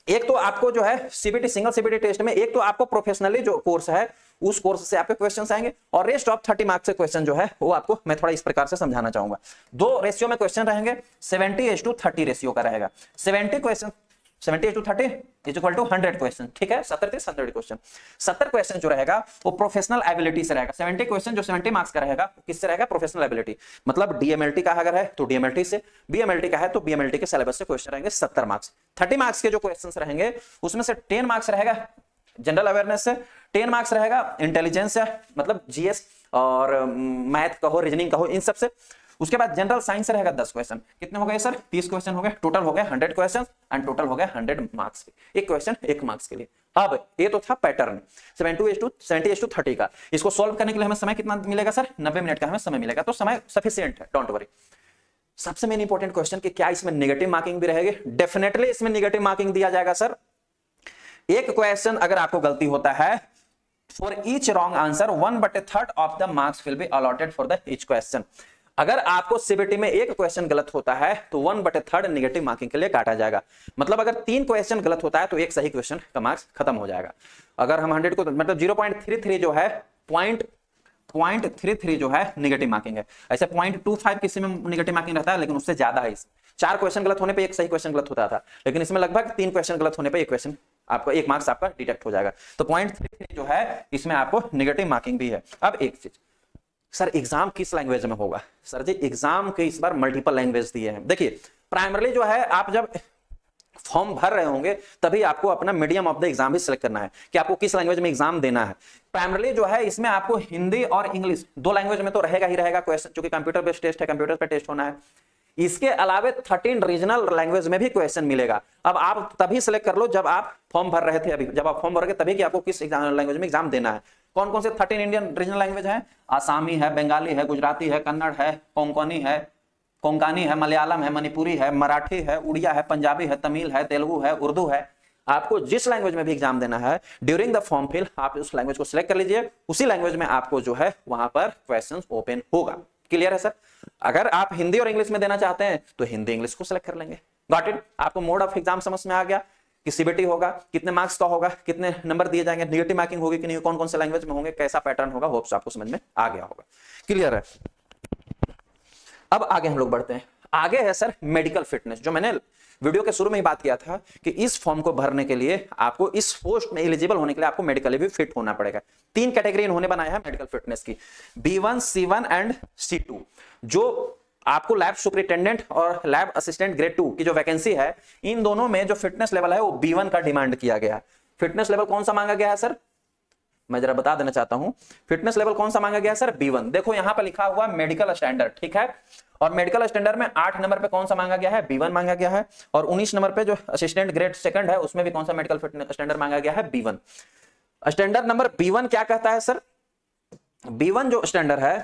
एक तो आपको जो है सीबीटी सिंगल सीबीटी टेस्ट में, एक तो आपको प्रोफेशनली जो कोर्स है उस कोर्स से आपके क्वेश्चंस आएंगे, और रेस्ट ऑफ 30 मार्क्स के क्वेश्चन जो है वो आपको मैं थोड़ा इस प्रकार से समझाना चाहूंगा। 2 रेशियो में क्वेश्चन रहेंगे, 70:30 रेशियो का रहेगा। 70 question 70:30 is equal to 100 question, ठीक है, 70 क्वेश्चन। 70 क्वेश्चन जो रहेगा वो प्रोफेशनल एबिलिटी से रहेगा। 70 क्वेश्चन जो 70 मार्क्स का रहेगा किससे रहेगा, प्रोफेशनल एबिलिटी, मतलब डीएमएलटी का अगर है तो डीएमएलटी से, बीएमएलटी का है तो बीएमएलटी के सिलेबस से क्वेश्चन रहेंगे 70 मार्क्स। 30 मार्क्स के जो क्वेश्चन रहेंगे उसमें से 10 मार्क्स रहेगा जनरल अवेयरनेस से, 10 मार्क्स रहेगा इंटेलिजेंस से, मतलब जीएस और मैथ कहो, रीजनिंग कहो, इन सब से। उसके बाद जनरल साइंस से रहेगा 10 क्वेश्चन, कितने हो गए सर, 30 क्वेश्चन हो गए, टोटल हो गए 100 क्वेश्चन, एंड टोटल हो गए 100 मार्क्स के, एक क्वेश्चन 1 मार्क्स के लिए। अब ये तो था पैटर्न 70:30 का। इसको सॉल्व करने के लिए हमें समय कितना मिलेगा सर, 90 मिनट का हमें समय मिलेगा, तो समय सफिशिएंट है, डोंट वरी। सबसे मेन इंपॉर्टेंट क्वेश्चन कि क्या इसमें नेगेटिव मार्किंग भी रहेगी, डेफिनेटली इसमें नेगेटिव मार्किंग दिया जाएगा सर। एक क्वेश्चन अगर आपको गलती होता है, for each wrong answer 1/3 of the marks will be allotted for the each question. अगर आपको सीबीटी में एक क्वेश्चन गलत होता है तो 1/3 नेगेटिव मार्किंग के लिए काटा जाएगा, मतलब अगर 3 क्वेश्चन गलत होता है तो एक सही क्वेश्चन का मार्क्स खत्म हो जाएगा। अगर हम 100 को मतलब 0.33 जो है, 0.33 जो है नेगेटिव मार्किंग है। ऐसे 0.25 किसी में नेगेटिव मार्किंग रहता है, लेकिन उससे ज्यादा है। 4 क्वेश्चन गलत होने पे एक सही क्वेश्चन गलत होता था, लेकिन इसमें लगभग 3 क्वेश्चन गलत होने पे एक क्वेश्चन आपका 1 मार्क्स आपका डिडक्ट हो जाएगा। तो 0.33 जो है इसमें आपको नेगेटिव मार्किंग भी है। अब एक चीज सर, एग्जाम किस लैंग्वेज में होगा, सर जी एग्जाम के इस बार मल्टीपल लैंग्वेज दिए हैं। देखिए प्राइमरली जो है आप जब फॉर्म भर रहे होंगे तभी आपको अपना मीडियम ऑफ द एग्जाम भी सिलेक्ट करना है कि आपको किस लैंग्वेज में एग्जाम देना है। प्राइमरली जो है इसमें आपको हिंदी और इंग्लिश 2 लैंग्वेज में तो रहेगा ही रहेगा क्वेश्चन, क्योंकि कंप्यूटर बेस्ड टेस्ट है, कंप्यूटर पे टेस्ट होना है। इसके अलावे 13 रीजनल लैंग्वेज में भी क्वेश्चन मिलेगा। अब आप तभी सिलेक्ट कर लो जब आप फॉर्म भर रहे थे, अभी जब आप फॉर्म भर रहे तभी कि आपको किस लैंग्वेज में एग्जाम देना है। कौन कौन से 13 इंडियन रीजनल लैंग्वेज है, आसामी है, बंगाली है, गुजराती है, कन्नड़ है, कोंकणी है, मलयालम है, मणिपुरी है, मराठी है, उड़िया है, पंजाबी है, तमिल है, तेलुगु है, उर्दू है। आपको जिस लैंग्वेज में भी एग्जाम देना है during the form fill up उस लैंग्वेज को सिलेक्ट कर लीजिए, उसी लैंग्वेज में आपको जो है वहां पर क्वेश्चंस ओपन होगा। क्लियर है सर? अगर आप हिंदी और इंग्लिश में देना चाहते हैं तो हिंदी इंग्लिश को सिलेक्ट कर लेंगे। Got it? आपको मोड ऑफ एग्जाम समझ में आ गया कि सीबीटी होगा, कितने मार्क्स का होगा, कितने नंबर दिए जाएंगे, नेगेटिव मार्किंग होगी कि नहीं, कौन कौन से लैंग्वेज में होंगे, कैसा पैटर्न होगा, होप्स आपको समझ में आ गया होगा। क्लियर है। अब आगे हम लोग बढ़ते हैं। आगे है सर मेडिकल फिटनेस, जो मैंने वीडियो के शुरू में ही बात किया था कि इस फॉर्म को भरने के लिए आपको, इस पोस्ट में एलिजिबल होने के लिए आपको मेडिकली भी फिट होना पड़ेगा। 3 कैटेगरी इन्होंने बनाया है मेडिकल फिटनेस की, B1, C1 एंड C2। जो आपको लैब सुपरिटेंडेंट और लैब असिस्टेंट ग्रेड 2 की जो वैकेंसी है, इन दोनों में जो फिटनेस लेवल है वो B1 का डिमांड किया गया है। फिटनेस लेवल कौन सा मांगा गया है सर, मैं जरा बता देना चाहता हूं, फिटनेस लेवल कौन सा मांगा गया है सर, B1। देखो यहां पर लिखा हुआ मेडिकल स्टैंडर्ड, ठीक है, और मेडिकल स्टैंडर्ड में 8 नंबर पे कौन सा मांगा गया है, B1 मांगा गया है, और 19 नंबर पे जो असिस्टेंट ग्रेड 2 है उसमें भी कौन सा मेडिकल फिटनेस स्टैंडर्ड मांगा गया है, B1। स्टैंडर्ड नंबर B1 क्या कहता है सर, B1 जो स्टैंडर्ड है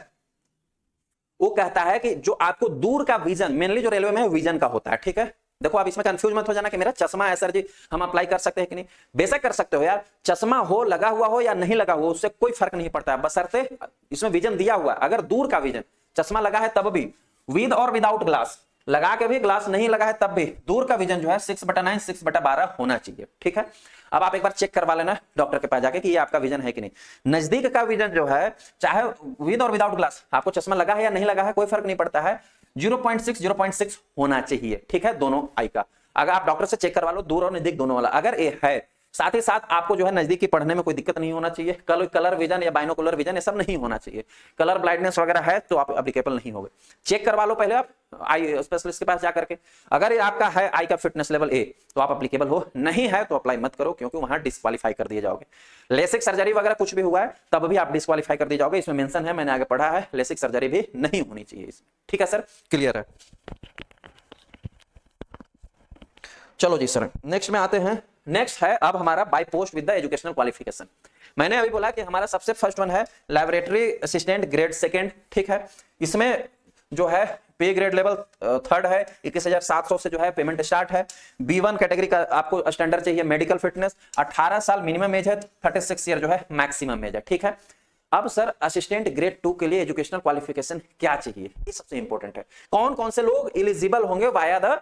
वो कहता है कि जो आपको दूर का विजन, मेनली जो रेलवे में है विजन का होता है, ठीक है। देखो आप इसमें कंफ्यूज मत हो जाना कि मेरा चश्मा है सर जी, हम अप्लाई कर सकते हैं कि नहीं। बेशक कर सकते हो यार, चश्मा हो, लगा हुआ हो या नहीं लगा हुआ, उससे कोई फर्क नहीं पड़ता है, बशर्ते इसमें विजन दिया हुआ। अगर दूर का विजन, चश्मा लगा है तब भी, विद और विदाउट ग्लास, लगा के भी, ग्लास नहीं लगा है तब भी, दूर का विजन जो है 6/9 6/12 होना चाहिए, ठीक है। अब आप एक बार चेक करवा लेना डॉक्टर के पास जाके कि ये आपका विजन है कि नहीं। नजदीक का विजन जो है, चाहे विद और विदाउट ग्लास, आपको चश्मा लगा है या नहीं लगा है कोई फर्क नहीं पड़ता है, 0.6 होना चाहिए, ठीक है, दोनों आई का। अगर आप डॉक्टर से चेक करवा लो, दूर और नजदीक दोनों वाला अगर ये है, साथ ही साथ आपको जो है नजदीकी पढ़ने में कोई दिक्कत नहीं होना चाहिए, कलर विजन या बाइनोकुलर विजन ये सब नहीं होना चाहिए, कलर ब्लाइंडनेस वगैरह है तो आप एप्लीकेबल नहीं होगे। चेक करवा लो पहले आप आई स्पेशलिस्ट के पास जाकर के। अगर ये आपका है आई का फिटनेस लेवल A तो आप एप्लीकेबल हो, नहीं है तो अप्लाई मत करो, क्योंकि वहां डिस्क्वालीफाई कर दिए जाओगे। लेसिक सर्जरी वगैरह कुछ भी हुआ है तब भी आप डिस्क्वालीफाई कर दिए जाओगे, इसमें मेंशन है, मैंने आगे पढ़ा है, लेसिक सर्जरी भी नहीं होनी चाहिए इसमें, ठीक है सर, क्लियर है। चलो जी सर, नेक्स्ट में आते हैं। नेक्स्ट है अब हमारा by post with the educational qualification. मैंने अभी बोला कि हमारा सबसे फर्स्ट वन है लैबोरेटरी असिस्टेंट ग्रेड 2, ठीक है। इसमें जो है पे ग्रेड लेवल 3 है, 21,700 से जो है पेमेंट स्टार्ट है। B1 कैटेगरी का आपको स्टैंडर्ड चाहिए मेडिकल फिटनेस, 18 साल मिनिमम एज है, 36 ईयर जो है मैक्सिमम एज है, ठीक है। अब सर असिस्टेंट ग्रेड 2 के लिए एजुकेशनल क्वालिफिकेशन क्या चाहिए, ये सबसे इंपॉर्टेंट है। कौन कौन से लोग एलिजिबल होंगे वाया द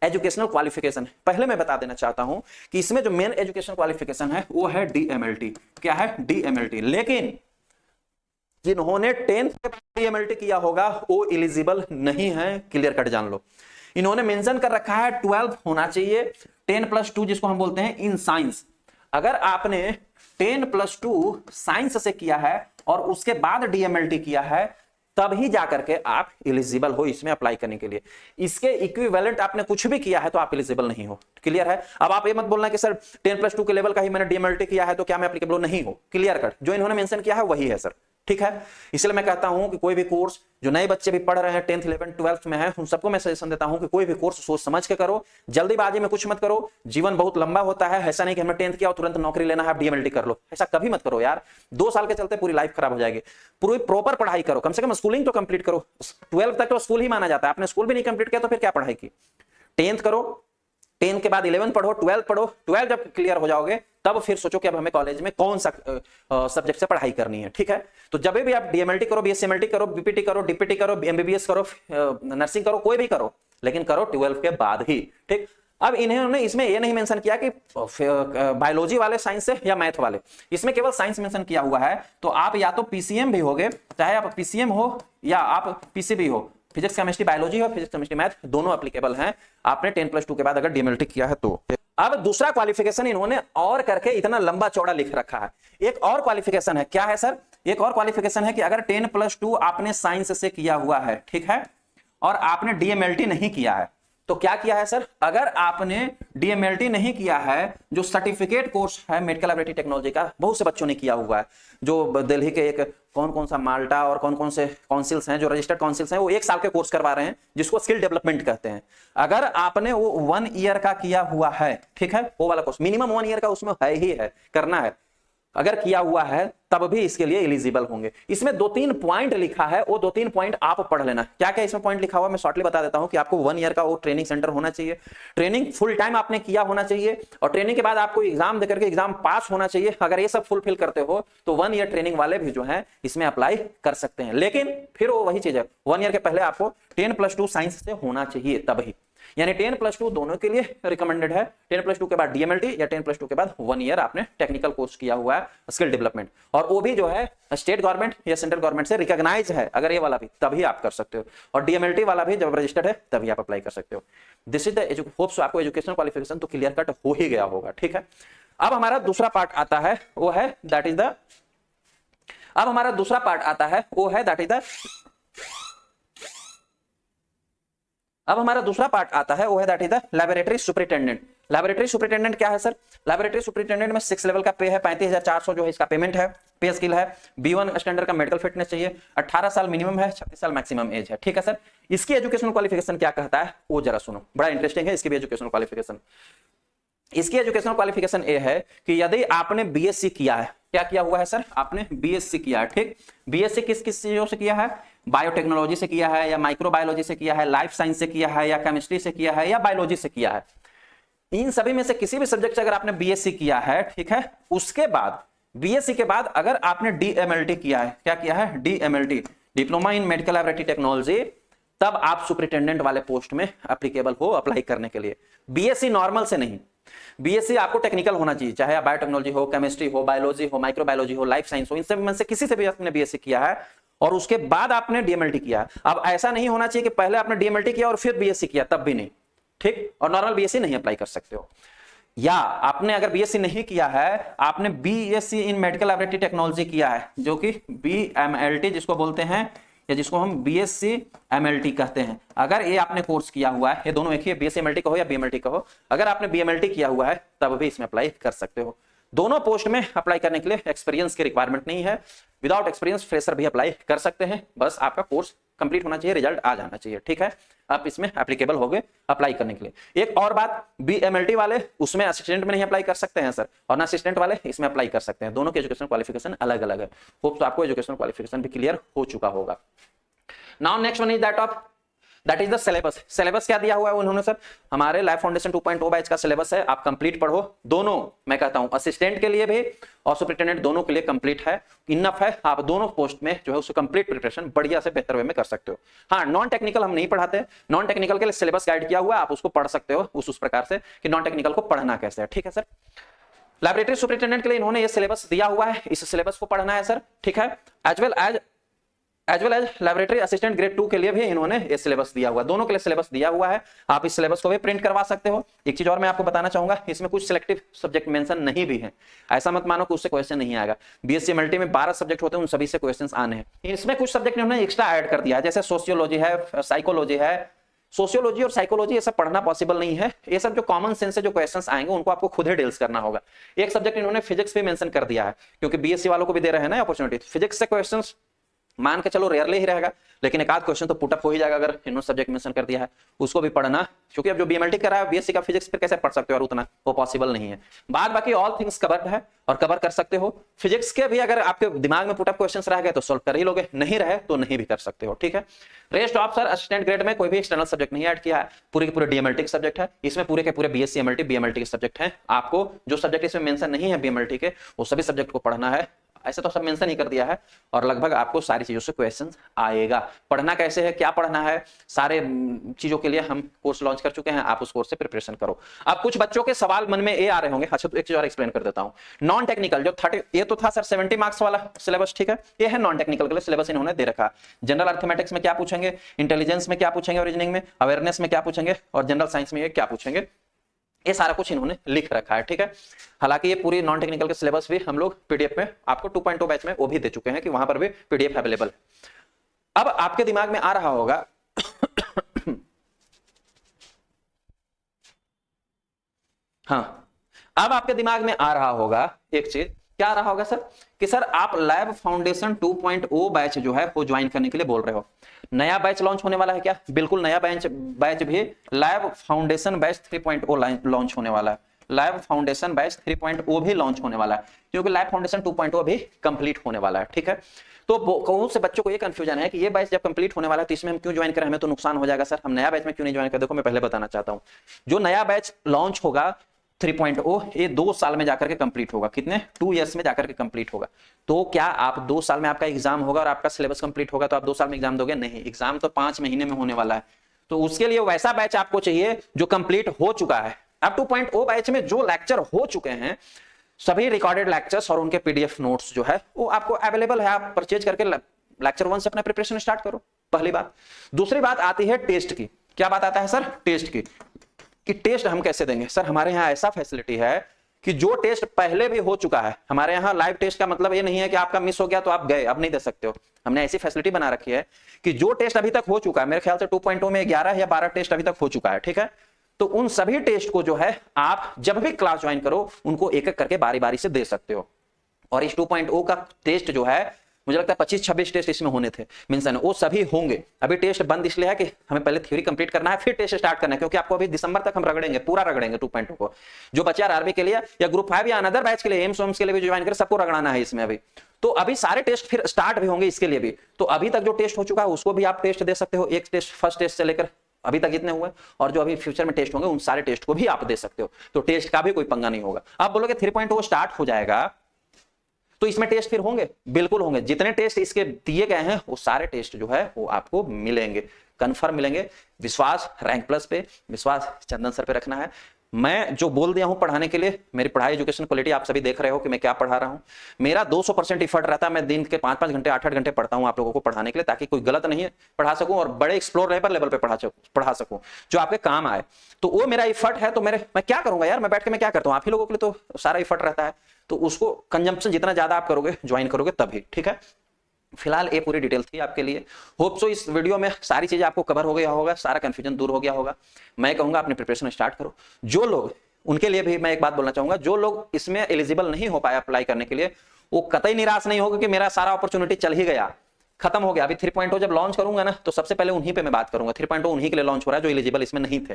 एजुकेशनल क्वालिफिकेशन। पहले मैं बता देना चाहता हूं कि इसमें जो मेन एजुकेशन क्वालिफिकेशन है वो है DMLT। क्या है, DMLT। लेकिन जिन्होंने 10th के बाद DMLT किया होगा वो एलिजिबल नहीं है, क्लियर कट जान लो। इन्होंने मेंशन कर रखा है 12 होना चाहिए, 10+2 जिसको हम बोलते हैं इन साइंस। अगर आपने 10+2 साइंस से किया है और उसके बाद DMLT किया है तब ही जाकर के आप एलिजिबल हो इसमें अप्लाई करने के लिए। इसके इक्विवेलेंट आपने कुछ भी किया है तो आप एलिजिबल नहीं हो, क्लियर है। अब आप ये मत बोलना कि सर 10+2 के लेवल का ही मैंने DMLT किया है तो क्या मैं एप्लीकेबल नहीं हो, क्लियर कट। जो इन्होंने मेंशन किया है वही है सर, ठीक है। इसलिए मैं कहता हूं कि कोई भी कोर्स, जो नए बच्चे भी पढ़ रहे हैं 10th 11th 12th में है, उन सबको मैं सजेशन देता हूं कि कोई भी कोर्स सोच समझ के करो, जल्दीबाजी में कुछ मत करो। जीवन बहुत लंबा होता है, ऐसा नहीं कि हमने 10th किया और तुरंत नौकरी लेना है आप DMLT कर लो, ऐसा कभी मत करो यार। 2 साल के चलते पूरी लाइफ खराब हो जाएगी। पूरी प्रॉपर पढ़ाई करो, कम से कम स्कूलिंग तो कंप्लीट करो। 12th तक तो स्कूल ही माना जाता है, आपने स्कूल भी नहीं कंप्लीट किया तो फिर क्या पढ़ाई की। 10th करो, 10 के बाद 11 पढ़ो, 12 पढ़ो, 12 जब क्लियर हो जाओगे तब फिर सोचो कि अब हमें कॉलेज में कौन सा सब्जेक्ट से पढ़ाई करनी है, ठीक है। तो जब भी आप DMLT करो, BSc करो, BPT करो, DPT करो, MBBS करो, नर्सिंग करो, कोई भी करो, लेकिन करो 12 के बाद ही, ठीक। अब इन्होंने इसमें ये नहीं मेंशन किया कि बायोलॉजी वाले साइंस से या मैथ वाले, इसमें केवल साइंस मेंशन किया हुआ है। तो आप या तो PCM भी होगे, चाहे आप PCM हो या आप PCB हो, फिजिक्स केमिस्ट्री बायोलॉजी हो, फिजिक्स केमिस्ट्री मैथ दोनों एप्लीकेबल हैं आपने 10+2 के बाद अगर DMLT किया है तो। अब दूसरा क्वालिफिकेशन इन्होंने और करके इतना लंबा चौड़ा लिख रखा है। एक और क्वालिफिकेशन है, क्या है सर, एक और क्वालिफिकेशन है कि अगर 10+2 आपने साइंस से किया हुआ है, ठीक है, और आपने DMLT नहीं किया है, तो क्या किया है सर, अगर आपने DMLT नहीं किया है, जो सर्टिफिकेट कोर्स है मेडिकल लैबोरेटरी टेक्नोलॉजी का, बहुत से बच्चों ने किया हुआ है, जो दिल्ली के एक कौन कौन सा माल्टा और कौन कौन से काउंसिल्स हैं, जो रजिस्टर्ड काउंसिल्स हैं, वो 1 साल के कोर्स करवा रहे हैं जिसको स्किल डेवलपमेंट कहते हैं। अगर आपने वो 1 ईयर का किया हुआ है, ठीक है, वो वाला कोर्स मिनिमम 1 ईयर का उसमें है ही है, करना है, अगर किया हुआ है तब भी इसके लिए एलिजिबल होंगे। इसमें 2-3 पॉइंट लिखा है, वो 2-3 पॉइंट आप पढ़ लेना। क्या क्या इसमें पॉइंट लिखा हुआ मैं शॉर्टली बता देता हूं कि आपको 1 ईयर का वो ट्रेनिंग सेंटर होना चाहिए, ट्रेनिंग फुल टाइम आपने किया होना चाहिए, और ट्रेनिंग के बाद आपको एग्जाम देकर के एग्जाम पास होना चाहिए। अगर ये सब फुलफिल करते हो तो 1 ईयर ट्रेनिंग वाले भी जो है इसमें अप्लाई कर सकते हैं। लेकिन फिर वो वही चीज है, 1 ईयर के पहले आपको 10+2 साइंस से होना चाहिए तभी। यानी 10+2 दोनों के लिए रिकमेंडेड है। 10+2 के बाद डीएमएलटी या 10+2 के बाद 1 ईयर आपने टेक्निकल कोर्स किया हुआ है स्किल डेवलपमेंट, और वो भी जो है स्टेट गवर्नमेंट या सेंट्रल गवर्नमेंट से रिकॉग्नाइज है, अगर ये वाला भी तभी आप कर सकते हो, और डीएमएलटी वाला भी जब रजिस्टर्ड है तभी आप अप्लाई कर सकते हो। दिस इज द होप्स आपको एजुकेशनल क्वालिफिकेशन तो क्लियर कट हो ही गया होगा, ठीक है। अब हमारा दूसरा पार्ट आता है वो है दैट इज द अब हमारा दूसरा पार्ट आता है वो है दैट इज द अब हमारा दूसरा पार्ट आता है वो है that is the laboratory superintendent. Laboratory superintendent क्या है सर? लैबोरेटरी सुपरिटेंडेंट में 6 लेवल का पे है, 35,400 जो है इसका पेमेंट है, पे स्किल है, B1 स्टैंडर्ड का मेडिकल फिटनेस चाहिए, 18 साल मिनिमम है, 36 साल मैक्सिमम एज है, ठीक है सर। इसकी एजुकेशनल क्वालिफिकेशन क्या कहता है वो जरा सुनो, बड़ा इंटरेस्टिंग है इसकी भी एजुकेशनल क्वालिफिकेशन। इसकी एजुकेशनल क्वालिफिकेशन ये है कि यदि आपने बीएससी किया है, क्या किया हुआ है सर? आपने बीएससी किया है, ठीक। बीएससी किस किस चीजों से किया है? बायोटेक्नोलॉजी से किया है, या माइक्रोबायोलॉजी से किया है, लाइफ साइंस से किया है, या केमिस्ट्री से किया है, या बायोलॉजी से किया है। इन सभी में से किसी भी सब्जेक्ट से अगर आपने बीएससी किया है, ठीक है, उसके बाद बीएससी के बाद अगर आपने डीएमएलटी किया है, क्या किया है? DMLT, diploma in medical laboratory technology, तब आप सुपरिटेंडेंट वाले पोस्ट में एप्लीकेबल हो अप्लाई करने के लिए। बीएससी नॉर्मल से नहीं, बीएससी आपको टेक्निकल होना चाहिए, चाहे आप बायोटेक्नोलॉजी हो, केमिस्ट्री हो, बायोलॉजी हो, माइक्रोबायोलॉजी हो, लाइफ साइंस हो, इन सब में से किसी से भी आपने बीएससी किया है और उसके बाद आपने डीएमएलटी किया है। अब ऐसा नहीं होना चाहिए कि पहले आपने डीएमएलटी किया और फिर बीएससी किया, तब भी नहीं, ठीक। और नॉर्मल बीएससी नहीं अप्लाई कर सकते हो। या आपने अगर बीएससी नहीं किया है, आपने BSc in medical laboratory technology किया है, जो कि बीएमएलटी जिसको बोलते हैं, या जिसको हम बीएससी एमएलटी कहते हैं, अगर ये आपने कोर्स किया हुआ है, ये दोनों एक ही, बीएससी एमएलटी कहो या बीएमएलटी कहो, अगर आपने बीएमएलटी किया हुआ है तब भी इसमें अप्लाई कर सकते हो। दोनों पोस्ट में अप्लाई करने के लिए एक्सपीरियंस की रिक्वायरमेंट नहीं है, विदाउट एक्सपीरियंस फ्रेशर भी अप्लाई कर सकते हैं, बस आपका कोर्स कंप्लीट होना चाहिए, रिजल्ट आ जाना चाहिए, ठीक है, आप इसमें एप्लीकेबल हो गए अप्लाई करने के लिए। एक और बात, बीएमएलटी वाले उसमें असिस्टेंट में नहीं अप्लाई कर सकते हैं सर, और ना असिस्टेंट वाले इसमें अप्लाई कर सकते हैं, दोनों की एजुकेशन क्वालिफिकेशन अलग अलग है। होप तो आपको एजुकेशन क्वालिफिकेशन भी क्लियर हो चुका होगा। Now next one is that is the syllabus. Syllabus क्या दिया हुआ है उन्होंने सर? हमारे लाइफ फाउंडेशन 2.0 बैच का सिलेबस है, आप कंप्लीट पढ़ो। दोनों मैं कहता हूं असिस्टेंट के लिए भी और सुपरिटेंडेंट दोनों के लिए कंप्लीट है, इनफ है। आप दोनों पोस्ट में जो है उसको कंप्लीट प्रिपरेशन बढ़िया से बेहतर वे में कर सकते हो। हाँ, नॉन टेक्निकल हम नहीं पढ़ाते, नॉन टेक्निकल के लिए सिलेबस गाइड किया हुआ है, आप उसको पढ़ सकते हो उस प्रकार से कि नॉन टेक्निकल को पढ़ना कैसे है, ठीक है सर। लैबोरेटरी सुपरिटेंडेंट के लिए इन्होंने ये सिलेबस दिया हुआ है, इस सिलेबस को पढ़ना है सर, ठीक है। As well as laboratory assistant grade 2 के लिए भी इन्होंने ये सिलेबस दिया हुआ है, दोनों के लिए सिलेबस दिया हुआ है। आप इस सिलेबस को भी प्रिंट करवा सकते हो। एक चीज और मैं आपको बताना चाहूंगा, इसमें कुछ सिलेक्टिव सब्जेक्ट मेंशन नहीं भी है, ऐसा मत मानो कि उससे क्वेश्चन नहीं आएगा। बीएससी मल्टी में 12 सब्जेक्ट होते हैं, उन सभी से क्वेश्चंस आने हैं। इसमें कुछ सब्जेक्ट इन्होंने एक्स्ट्रा ऐड कर दिया है, जैसे सोशियोलॉजी है, साइकोलॉजी है। सोशियोलॉजी और साइकोलॉजी ये सब पढ़ना पॉसिबल नहीं है, ये सब जो कॉमन सेंस से जो क्वेश्चंस आएंगे उनको आपको खुद ही डील्स करना होगा। एक सब्जेक्ट इन्होंने फिजिक्स भी मेंशन कर दिया है, क्योंकि बीएससी वालों को भी दे रहे हैं ना अपॉर्चुनिटी। फिजिक्स से क्वेश्चंस मान के चलो रेयरली ही रहेगा, लेकिन एक आध क्वेश्चन तो पुटअप हो ही जाएगा अगर इन्होंने सब्जेक्ट मेंशन कर दिया है, उसको भी पढ़ना। क्योंकि अब जो बीएमएलटी कर रहा है बीएससी का फिजिक्स पे कैसे पढ़ सकते हो, और उतना वो पॉसिबल नहीं है। बाद बाकी ऑल थिंग्स कवर्ड है और कवर कर सकते हो। फिजिक्स के भी अगर आपके दिमाग में पुटअप क्वेश्चंस रह गए तो सॉल्व कर ही लोगे, नहीं रहे तो नहीं भी कर सकते हो, ठीक है। Rest of sir assistant grade में कोई भी एक्सटर्नल सब्जेक्ट नहीं ऐड किया है, पूरे के पूरे डीएमएलटी सब्जेक्ट है, इसमें पूरे के पूरे बीएससी एमएलटी बीएमएलटी के सब्जेक्ट हैं। आपको जो सब्जेक्ट इसमें मेंशन नहीं है बीएमएलटी के, वो सभी सब्जेक्ट को पढ़ना है। ऐसे तो सब मेंशन ही कर दिया है, और लगभग आपको सारी चीजों से क्वेश्चन आएगा। पढ़ना कैसे है, क्या पढ़ना है, सारे चीजों के लिए हम कोर्स लॉन्च कर चुके हैं, आप उस कोर्स से प्रिपरेशन करो। अब कुछ बच्चों के सवाल मन में ये आ रहे होंगे, अच्छा तो एक चीज और एक्सप्लेन कर देता हूं। नॉन टेक्निकल जो 30, ये तो था सर 70 मार्क्स वाला सिलेबस, ठीक है, ये है नॉन टेक्निकल के लिए सिलेबस इन्होंने दे रखा। जनरल अर्थमेटिक्स में क्या पूछेंगे, इंटेलिजेंस में क्या पूछेंगे, रीजनिंग में, अवेयरनेस में क्या पूछेंगे, और जनरल साइंस में ये क्या पूछेंगे, ये सारा कुछ इन्होंने लिख रखा है, ठीक है। हालांकि ये पूरी नॉन टेक्निकल के सिलेबस भी हम लोग पीडीएफ में आपको 2.0 बैच में वो भी दे चुके हैं कि वहां पर भी पीडीएफ अवेलेबल है। अब आपके दिमाग में आ रहा होगा हाँ, अब आपके दिमाग में आ रहा होगा एक चीज, क्या आ रहा होगा सर, कि सर आप लैब फाउंडेशन 2.0 बैच जो है वो ज्वाइन करने के लिए बोल रहे हो। नया बैच लॉन्च होने वाला है क्या? बिल्कुल नया बैच भी लैब फाउंडेशन बैच 3.0 लॉन्च होने वाला है। लैब फाउंडेशन बैच 3.0 भी लॉन्च होने वाला है, क्योंकि लैब फाउंडेशन 2.0 भी कंप्लीट होने वाला है, ठीक है। तो बहुत से बच्चों को ये कंफ्यूजन है कि ये बैच जब कंप्लीट होने वाला है तो इसमें हम क्यों ज्वाइन करें, हमें तो नुकसान हो जाएगा सर, हम नया बैच में क्यों नहीं ज्वाइन करें। देखो मैं पहले बताना चाहता हूं, जो नया बैच लॉन्च होगा 3.0 ये 2 साल में जाकर के कंप्लीट होगा। कितने? 2 इयर्स में जाकर के कंप्लीट होगा। तो क्या आप 2 साल में आपका एग्जाम होगा और आपका सिलेबस कंप्लीट होगा तो आप 2 साल में एग्जाम दोगे? नहीं, एग्जाम तो 5 महीने में होने वाला है। तो उसके लिए वैसा बैच आपको चाहिए जो कंप्लीट हो चुका है। अब 2.0 बैच में जो लेक्चर हो चुके हैं, सभी रिकॉर्डेड लेक्चर्स और उनके पीडीएफ नोट्स जो है वो आपको अवेलेबल है। आप परचेज करके लेक्चर 1 से अपना प्रिपरेशन स्टार्ट करो, पहली बात। दूसरी बात आती है टेस्ट की। क्या बात आता है सर? टेस्ट की, कि टेस्ट हम कैसे देंगे? सर हमारे यहाँ ऐसा फैसिलिटी है कि जो टेस्ट पहले भी हो चुका है, हमारे यहाँ लाइव टेस्ट का मतलब ये नहीं है कि आपका मिस हो गया तो आप गए, अब नहीं दे सकते हो। हमने ऐसी फैसिलिटी बना रखी है कि जो टेस्ट अभी तक हो चुका है, मेरे ख्याल से 2.0 में 11 या 12 टेस्ट अभी तक हो चुका है, ठीक है, तो उन सभी टेस्ट को जो है आप जब भी क्लास ज्वाइन करो उनको एक एक करके बारी बारी से दे सकते हो। और इस 2.0 का टेस्ट जो है, मुझे लगता है 25-26 टेस्ट इसमें होने थे, मींस वो सभी होंगे। अभी टेस्ट बंद इसलिए है कि हमें पहले थ्योरी कंप्लीट करना है, फिर टेस्ट स्टार्ट करना है, क्योंकि आपको अभी दिसंबर तक हम रगड़ेंगे, पूरा रगड़ेंगे 2.0 को। जो बच्चा आरआरबी के लिए या ग्रुप 5 या अनदर बैच के लिए, एम्स के लिए भी ज्वाइन करे, सबको रगड़ाना है इसमें अभी। तो अभी सारे टेस्ट फिर स्टार्ट भी होंगे इसके लिए भी। तो अभी तक जो टेस्ट हो चुका है उसको भी आप टेस्ट दे सकते हो, एक टेस्ट फर्स्ट टेस्ट से लेकर अभी तक इतने हुए, और जो अभी फ्यूचर में टेस्ट होंगे उन सारे टेस्ट को भी आप दे सकते हो। तो टेस्ट का भी कोई पंगा नहीं होगा। आप बोलोगे 3.0 स्टार्ट हो जाएगा तो इसमें टेस्ट फिर होंगे? बिल्कुल होंगे। जितने टेस्ट इसके दिए गए हैं वो सारे टेस्ट जो है वो आपको मिलेंगे, कंफर्म मिलेंगे। विश्वास रैंक प्लस पे, विश्वास चंदन सर पे रखना है। मैं जो बोल दिया हूं पढ़ाने के लिए, मेरी पढ़ाई एजुकेशन क्वालिटी आप सभी देख रहे हो कि मैं क्या पढ़ा रहा हूं। मेरा 200% इफर्ट रहता है। मैं दिन के 5-5 घंटे 8-8 घंटे पढ़ता हूं आप लोगों को पढ़ाने के लिए, ताकि कोई गलत नहीं पढ़ा सकूं और बड़े एक्सप्लोर लेवल पे पढ़ा सकूं जो आपके काम आए। तो वो मेरा इफर्ट है। तो मैं क्या करूंगा यार, मैं बैठ के मैं क्या करता हूं, आप ही लोगों के लिए तो सारा इफर्ट रहता है। तो उसको कंजम्पशन जितना ज्यादा आप करोगे, ज्वाइन करोगे तभी, ठीक है। फिलहाल ये पूरी डिटेल थी आपके लिए। होप सो इस वीडियो में सारी चीजें आपको कवर हो गया होगा, सारा कंफ्यूजन दूर हो गया होगा। मैं कहूंगा अपनी प्रिपरेशन स्टार्ट करो। जो लोग, उनके लिए भी मैं एक बात बोलना चाहूंगा, जो लोग इसमें एलिजिबल नहीं हो पाए अप्लाई करने के लिए, वो कतई निराश नहीं होगा कि मेरा सारा अपॉर्चुनिटी चल ही गया, खत्म हो गया। अभी 3.0 जब लॉन्च करूंगा ना, तो सबसे पहले उन्हीं पे मैं बात करूंगा। 3.0 उन्हीं के लिए लॉन्च हो रहा है जो एलिजिबल इसमें नहीं थे।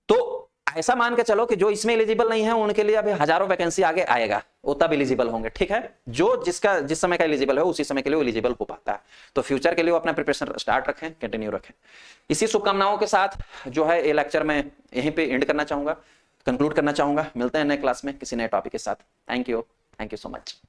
तो ऐसा मान के चलो कि जो इसमें एलिजिबल नहीं है उनके लिए अभी हजारों वैकेंसी आगे आएगा, वो तब एलिजिबल होंगे, ठीक है। जो जिस समय का एलिजिबल है उसी समय के लिए एलिजिबल हो पाता है। तो फ्यूचर के लिए वो अपना प्रिपरेशन स्टार्ट रखें, कंटिन्यू रखें। इसी शुभकामनाओं के साथ जो है ये लेक्चर मैं यहीं पे एंड करना चाहूंगा, कंक्लूड करना चाहूंगा। मिलते हैं नए क्लास में किसी नए टॉपिक के साथ। Thank you so much.